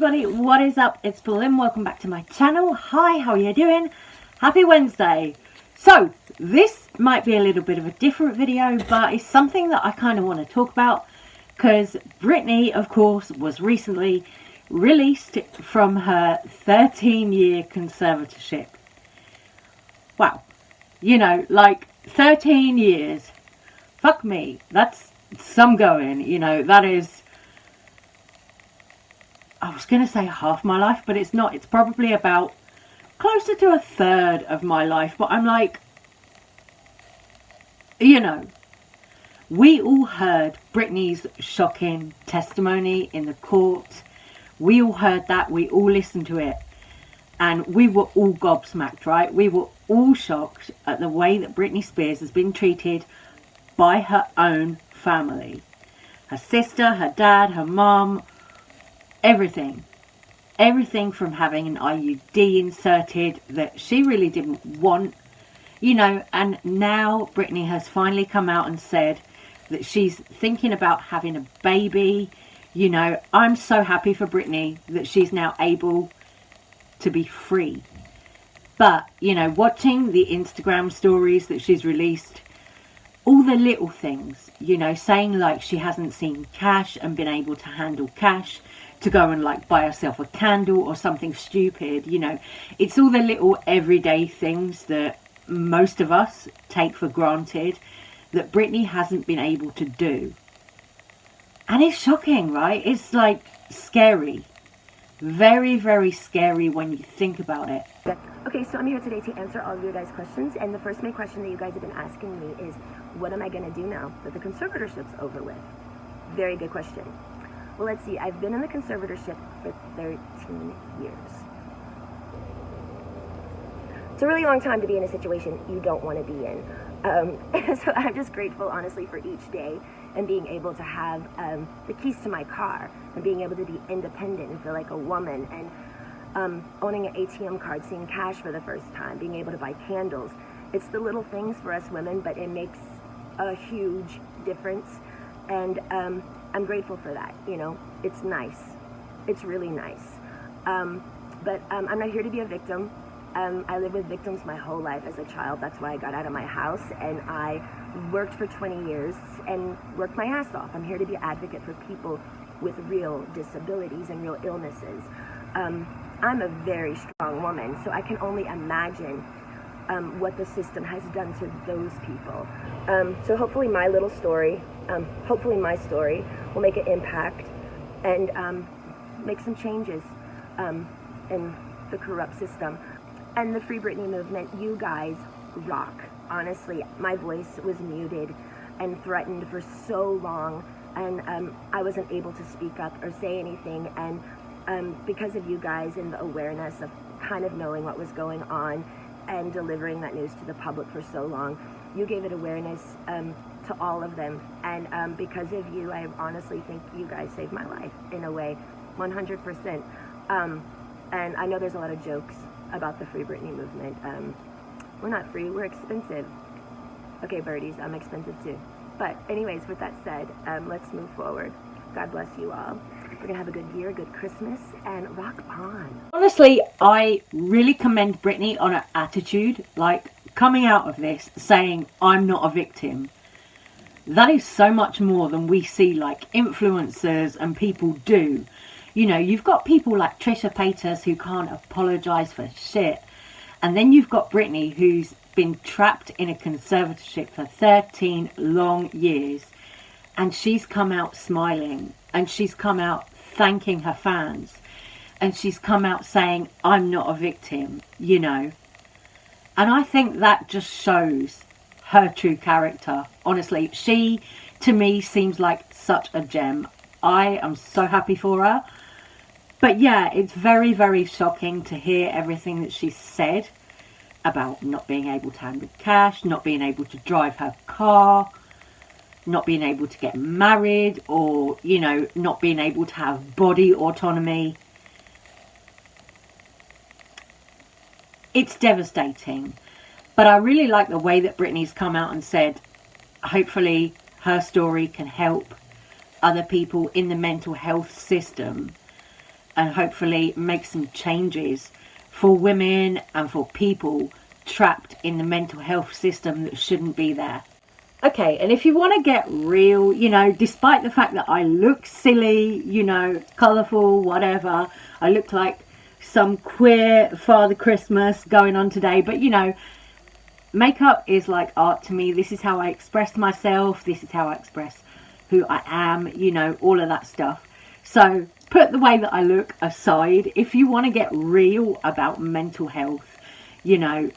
everybody, what is up? It's Pauline. Welcome back to my channel. Hi, how are you doing? Happy Wednesday. So this might be a little bit of a different video, but it's something that I kind of want to talk about because Britney, of course, was recently released from her 13-year conservatorship. Wow, you know, like 13 years, fuck me, that's some going, you know. That is, I was going to say half my life, but it's not. It's probably about closer to a third of my life. But I'm like, you know, we all heard Britney's shocking testimony in the court. We all heard that. We all listened to it. And we were all gobsmacked, right? We were all shocked at the way that Britney Spears has been treated by her own family. Her sister, her dad, her mom. Everything from having an IUD inserted that she really didn't want, you know. And now Britney has finally come out and said that she's thinking about having a baby. You know, I'm so happy for Britney that she's now able to be free. But, you know, watching the Instagram stories that she's released, all the little things, you know, saying like she hasn't seen cash and been able to handle cash to go and like buy herself a candle or something stupid, you know. It's all the little everyday things that most of us take for granted that Britney hasn't been able to do. And it's shocking, right? It's like scary. Very, very scary when you think about it. Okay, so I'm here today to answer all of your guys' questions, and the first main question that you guys have been asking me is, what am I going to do now that the conservatorship's over with? Very good question. Well, let's see. I've been in the conservatorship for 13 years. It's a really long time to be in a situation you don't want to be in. So I'm just grateful, honestly, for each day and being able to have the keys to my car and being able to be independent and feel like a woman, and owning an ATM card, seeing cash for the first time, being able to buy candles. It's the little things for us women, but it makes a huge difference. And I'm grateful for that, you know. It's nice. It's really nice. But I'm not here to be a victim. I lived with victims my whole life as a child. That's why I got out of my house, and I worked for 20 years and worked my ass off. I'm here to be an advocate for people with real disabilities and real illnesses. I'm a very strong woman, so I can only imagine what the system has done to those people. So hopefully my little story, hopefully my story will make an impact and make some changes in the corrupt system. And the Free Britney movement, you guys rock. Honestly, my voice was muted and threatened for so long, and I wasn't able to speak up or say anything. And because of you guys and the awareness of kind of knowing what was going on and delivering that news to the public for so long, you gave it awareness to all of them. And because of you, I honestly think you guys saved my life in a way, 100%. And I know there's a lot of jokes about the Free Britney movement. We're not free, we're expensive. Okay, birdies, I'm expensive too. But anyways, with that said, let's move forward. God bless you all. We're gonna have a good year, a good Christmas, and rock on. Honestly, I really commend Britney on her attitude, like coming out of this saying, I'm not a victim. That is so much more than we see like influencers and people do. You know, you've got people like Trisha Paytas who can't apologise for shit. And then you've got Britney who's been trapped in a conservatorship for 13 long years. And she's come out smiling. And she's come out thanking her fans. And she's come out saying, I'm not a victim, you know. And I think that just shows her true character. Honestly, she, to me, seems like such a gem. I am so happy for her. But yeah, it's very, very shocking to hear everything that she said about not being able to handle cash, not being able to drive her car, not being able to get married, or, you know, not being able to have body autonomy. It's devastating. But I really like the way that Britney's come out and said, hopefully her story can help other people in the mental health system and hopefully make some changes for women and for people trapped in the mental health system that shouldn't be there. Okay, and if you want to get real, you know, despite the fact that I look silly, you know, colourful, whatever, I look like some queer Father Christmas going on today, but you know, makeup is like art to me. This is how I express myself, this is how I express who I am, you know, all of that stuff. So put the way that I look aside. If you want to get real about mental health, you know,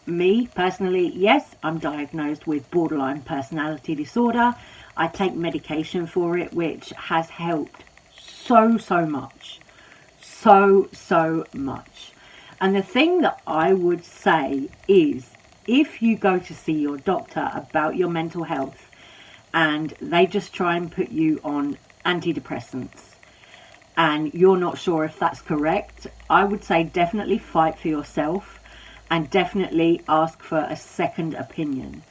me personally, yes, I'm diagnosed with borderline personality disorder. I take medication for it, which has helped so much. So much. And the thing that I would say is, if you go to see your doctor about your mental health and they just try and put you on antidepressants and you're not sure if that's correct, I would say definitely fight for yourself and definitely ask for a second opinion.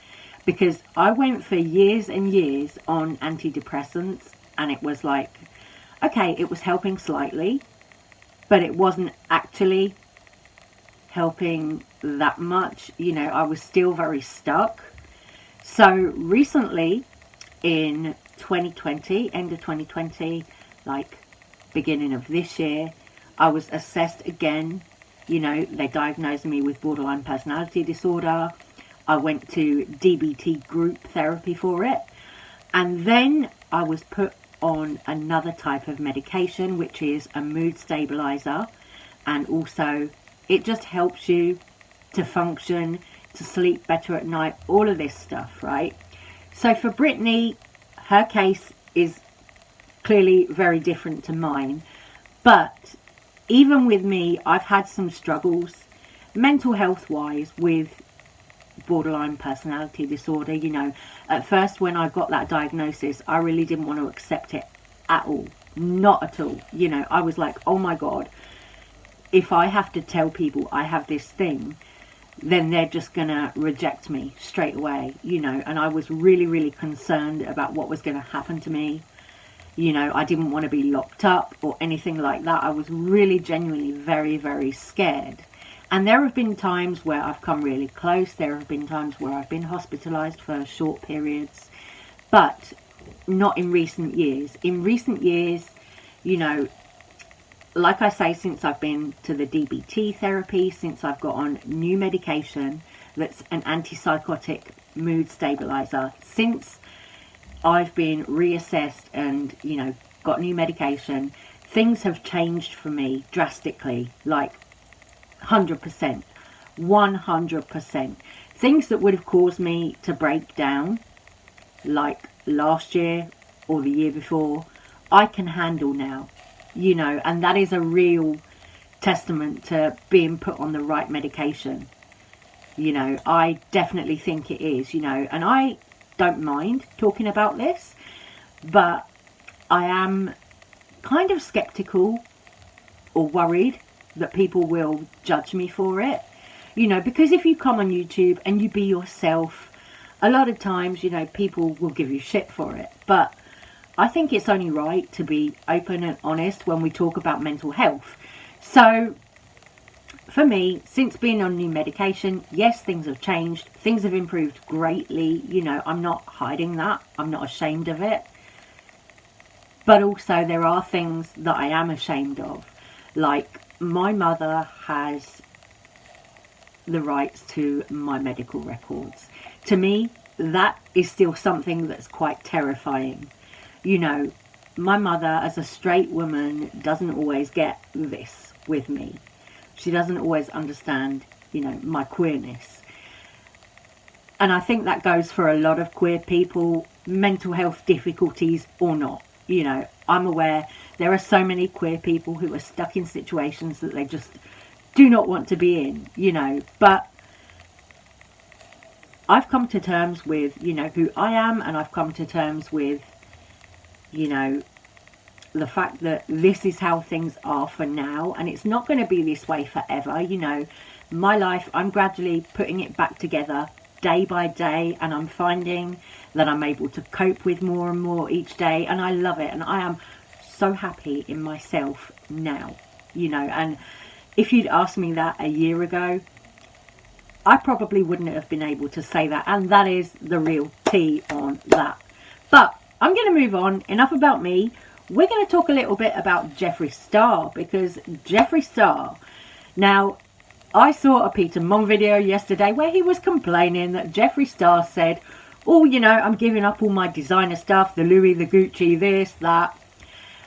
Because I went for years and years on antidepressants and it was like, okay, it was helping slightly, but it wasn't actually helping that much. You know, I was still very stuck. So recently in 2020, end of 2020, like beginning of this year, I was assessed again. You know, they diagnosed me with borderline personality disorder. I went to DBT group therapy for it. And then I was put on another type of medication, which is a mood stabilizer. And also it just helps you to function, to sleep better at night, all of this stuff, right? So for Britney, her case is clearly very different to mine. But even with me, I've had some struggles mental health wise with borderline personality disorder. You know, at first when I got that diagnosis, I really didn't want to accept it at all. Not at all. You know, I was like, oh my God, if I have to tell people I have this thing, then they're just gonna reject me straight away, you know. And I was really concerned about what was going to happen to me. You know, I didn't want to be locked up or anything like that. I was really genuinely very scared. And there have been times where I've come really close. There have been times where I've been hospitalized for short periods, but not in recent years. In recent years, you know, like I say, since I've been to the DBT therapy, since I've got on new medication that's an antipsychotic mood stabilizer, since I've been reassessed and, you know, got new medication, things have changed for me drastically, like 100%, 100%. Things that would have caused me to break down, like last year or the year before, I can handle now, you know, and that is a real testament to being put on the right medication. You know, I definitely think it is, you know, and I don't mind talking about this, but I am kind of skeptical or worried that people will judge me for it, you know, because if you come on YouTube and you be yourself, a lot of times, you know, people will give you shit for it. But I think it's only right to be open and honest when we talk about mental health. So for me, since being on new medication, yes, things have changed. Things have improved greatly. You know, I'm not hiding that. I'm not ashamed of it. But also there are things that I am ashamed of. Like, my mother has the rights to my medical records. To me, that is still something that's quite terrifying. You know, my mother, as a straight woman, doesn't always get this with me. She doesn't always understand, you know, my queerness. And I think that goes for a lot of queer people, mental health difficulties or not. You know, I'm aware there are so many queer people who are stuck in situations that they just do not want to be in, you know. But I've come to terms with, you know, who I am, and I've come to terms with, you know, the fact that this is how things are for now, and it's not going to be this way forever. You know, my life, I'm gradually putting it back together day by day, and I'm finding that I'm able to cope with more and more each day, and I love it, and I am so happy in myself now, you know. And if you'd asked me that a year ago, I probably wouldn't have been able to say that. And that is the real tea on that. But I'm going to move on. Enough about me. We're going to talk a little bit about Jeffree Star, because Jeffree Star, now, I saw a Peter Mon video yesterday where he was complaining that Jeffree Star said, oh, you know, I'm giving up all my designer stuff, the Louis, the Gucci, this, that.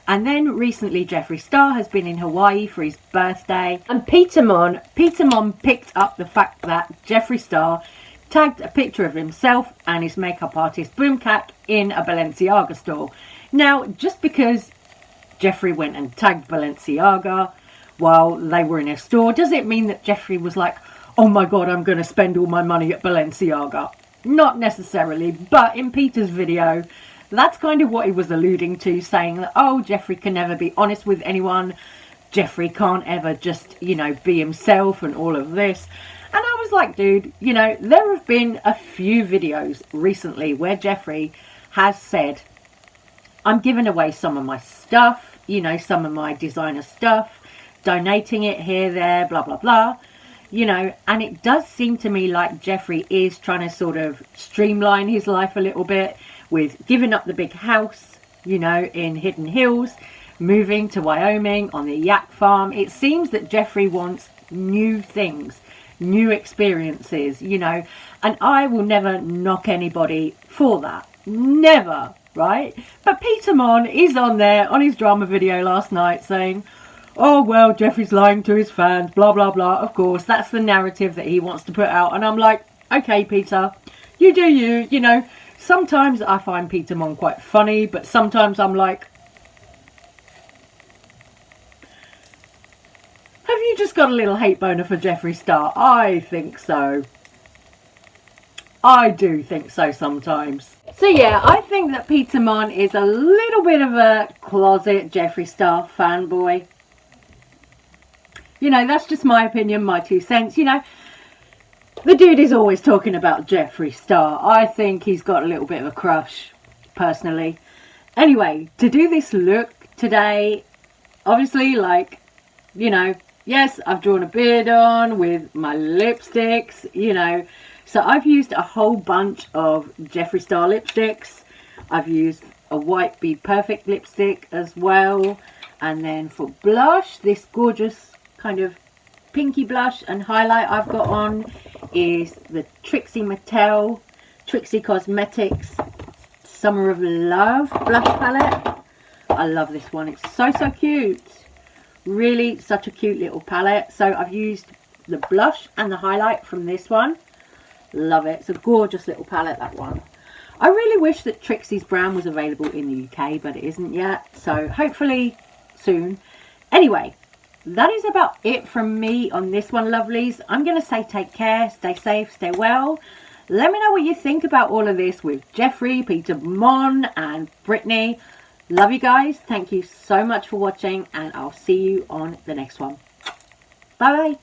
And then recently Jeffree Star has been in Hawaii for his birthday. And Peter Mon picked up the fact that Jeffree Star tagged a picture of himself and his makeup artist Boomcat in a Balenciaga store. Now, just because Jeffree went and tagged Balenciaga while they were in a store, does it mean that Jeffree was like, oh my god, I'm going to spend all my money at Balenciaga? Not necessarily, but in Peter's video, that's kind of what he was alluding to, saying that, oh, Jeffree can never be honest with anyone. Jeffree can't ever just, you know, be himself and all of this. And I was like, dude, you know, there have been a few videos recently where Jeffree has said, I'm giving away some of my stuff, you know, some of my designer stuff, donating it here, there, blah, blah, blah, you know. And it does seem to me like Jeffree is trying to sort of streamline his life a little bit with giving up the big house, you know, in Hidden Hills, moving to Wyoming on the yak farm. It seems that Jeffree wants new things, new experiences, you know, and I will never knock anybody for that. Never, right? But Peter Mon is on there on his drama video last night saying, oh, well, Jeffree's lying to his fans, blah, blah, blah. Of course, that's the narrative that he wants to put out. And I'm like, okay, Peter, you do you, you know. Sometimes I find Peter Mon quite funny, but sometimes I'm like, have you just got a little hate boner for Jeffree Star? I think so. I do think so sometimes. So yeah, I think that Peter Mon is a little bit of a closet Jeffree Star fanboy. You know, that's just my opinion, my 2 cents. You know, the dude is always talking about Jeffree Star. I think he's got a little bit of a crush, personally. Anyway, to do this look today, obviously, like, you know, yes, I've drawn a beard on with my lipsticks, you know. So I've used a whole bunch of Jeffree Star lipsticks. I've used a white Be Perfect lipstick as well. And then for blush, this gorgeous kind of pinky blush and highlight I've got on is the Trixie Mattel Trixie Cosmetics Summer of Love blush palette. I love this one. It's so, so cute. Really such a cute little palette. So I've used the blush and the highlight from this one. Love it. It's a gorgeous little palette, that one. I really wish that Trixie's Brown was available in the UK, but it isn't yet. So hopefully soon. Anyway, that is about it from me on this one, lovelies. I'm going to say take care, stay safe, stay well. Let me know what you think about all of this with Jeffree, Peter Mon and Britney. Love you guys. Thank you so much for watching, and I'll see you on the next one. Bye.